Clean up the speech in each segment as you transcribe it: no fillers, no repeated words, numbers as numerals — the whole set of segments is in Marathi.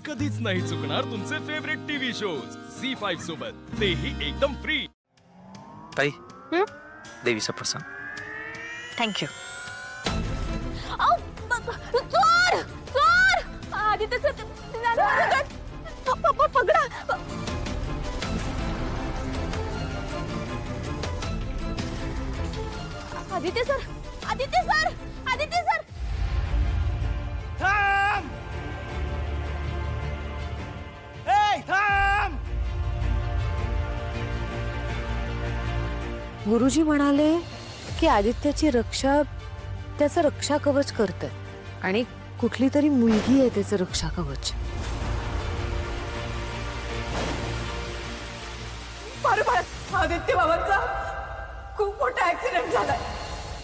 कधीच नाही चुकणार तुमचे फेवरेट टीव्ही शोज झी5 सोबत, तेही एकदम फ्री। ताई देवीचा प्रसाद। थँक्यू। चोर चोर आदित्य सर पकडा। Aditya sir Aditya sir Aditya sir थांब! ए थांब! गुरुजी म्हणाले की आदित्याची रक्षा त्याचं रक्षा कवच करते आणि कुठली तरी मुलगी आहे त्याचं रक्षा कवच। आदित्य बाबांचा खूप मोठा ऍक्सिडेंट झाला।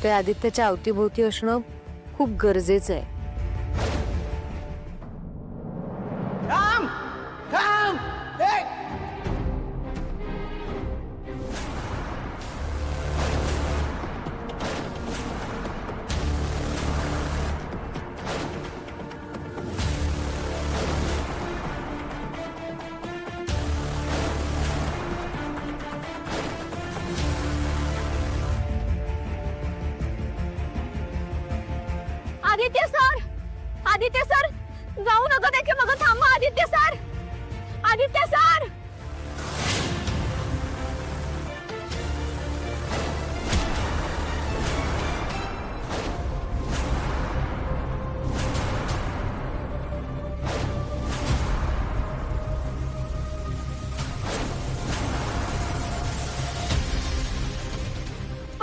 ते आदित्याच्या अवतीभोवती असणं खूप गरजेचं आहे। थांब! थांब! ए! आदित्य सर जाऊ नका त्याच्या मग थांबा। Aditya sir Aditya sir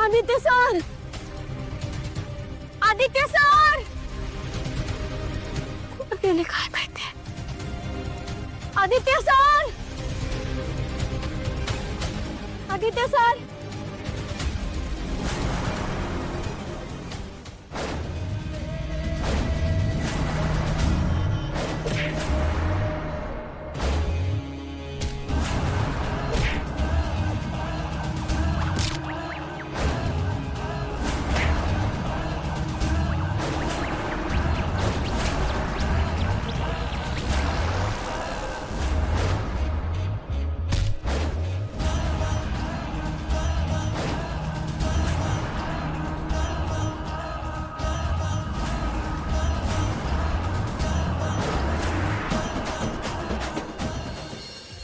Aditya sir Aditya sir गेले काय माहिती। Aditya sir Aditya sir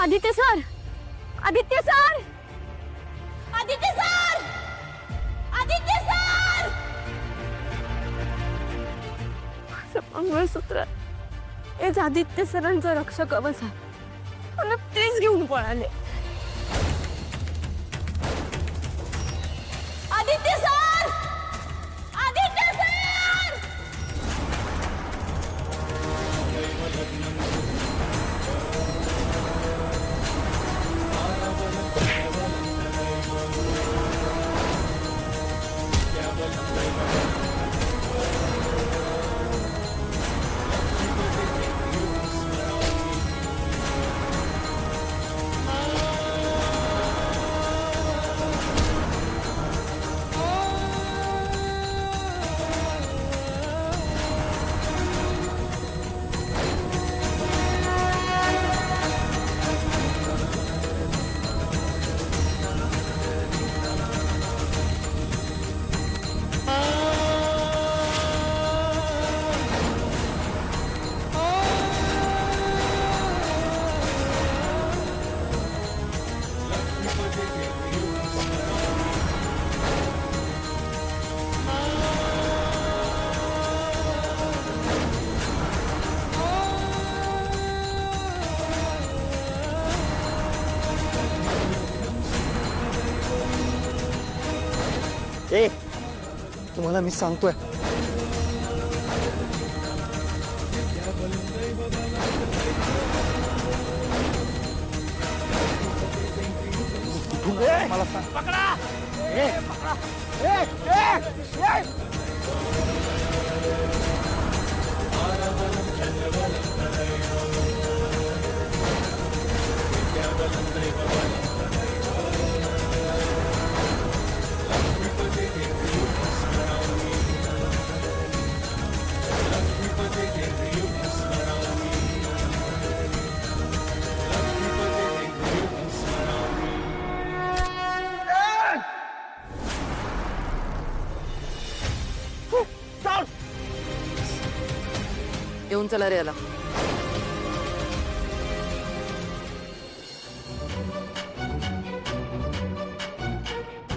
Aditya sir Aditya sir Aditya sir Aditya sir mangalsutra हेच आदित्य सरांचं रक्षक कवच आहे। मला तेच घेऊन पळाले। आदित्य सर आदित्य सर ए तुम्हाला मी सांगतोय मला सांग। पकडा ए पकडा ए ए घेऊन चला रे याला.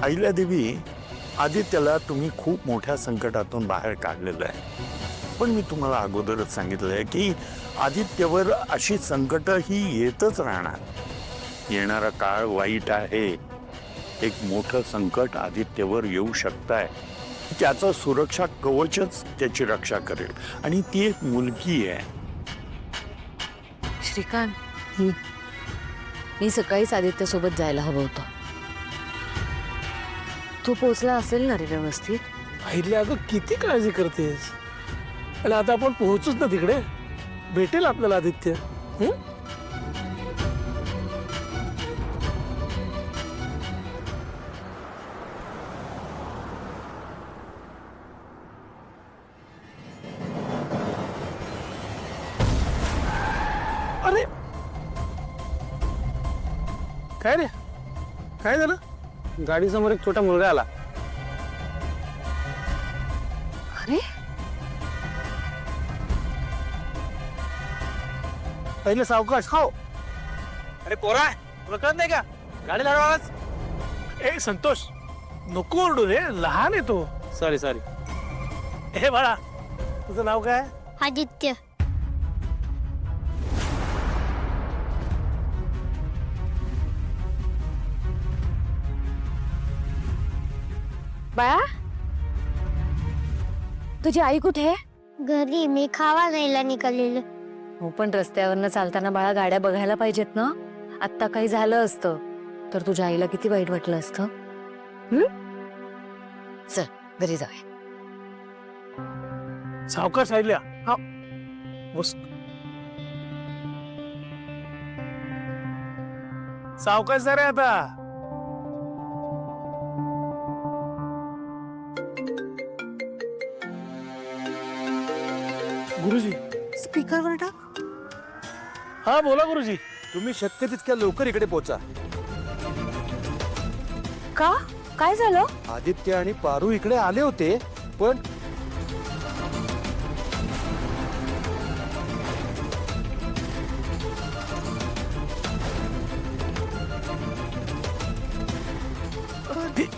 अहिल्यादेवी, आदित्यला तुम्ही खूप मोठ्या संकटातून बाहेर काढलेलं आहे. पण मी तुम्हाला अगोदरच सांगितलंय की आदित्यवर अशी संकट ही येतच राहणार. येणारा काळ वाईट आहे. एक मोठं संकट आदित्यवर येऊ शकतंय. त्याचं सुरक्षा कवचच त्याची रक्षा करेल आणि ती एक मुलगी आहे. श्रीकांत, मी सकाळीच आदित्य सोबत जायला हवं होतं. तू पोचला असेल ना रे व्यवस्थित? अहिल्या, अगं किती काळजी करतेस. आणि आता आपण पोहोचूच ना तिकडे. भेटेल आपल्याला आदित्य. अरे काय रे, काय झालं? गाडीसमोर एक छोटा मुलगा आला. अरे पहिले सावकाश. हो. अरे पोरा, तुला कळत नाही का? गाडी लाडवाच. ए संतोष, नको ओरडू रे, लहान आहे तो. Sorry sorry. हे बाळा, तुझं नाव काय? आदित्य. बाळा, तुझी आई कुठे आहे? घरी मी खावा न्यायला निघालेलं. हो, पण रस्त्यावरनं चालताना बाळा गाड्या बघायला पाहिजेत ना. आत्ता काही झालं असतं तर तुझ्या आईला किती वाईट वाटलं असतं. चल घरी जाऊया. सावकाश राहिल्या. हा बस. सावकाश जरा आता. गुरुजी. स्पीकरवर टाक. हा बोला गुरुजी. तुम्ही शक्य तितक्या लवकर इकडे पोहोचा. का? काय झालं? आदित्य आणि पारू इकडे आले होते, पण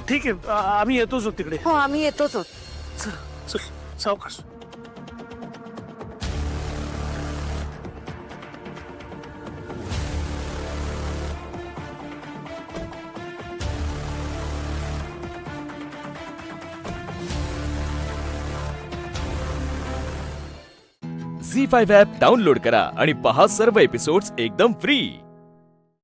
ठीक आहे, आम्ही येतोच तिकडे. हो, आम्ही येतोच आहोत. चल, सावकाश. झी5 ॲप डाउनलोड करा आणि पहा सर्व एपिसोड्स एकदम फ्री.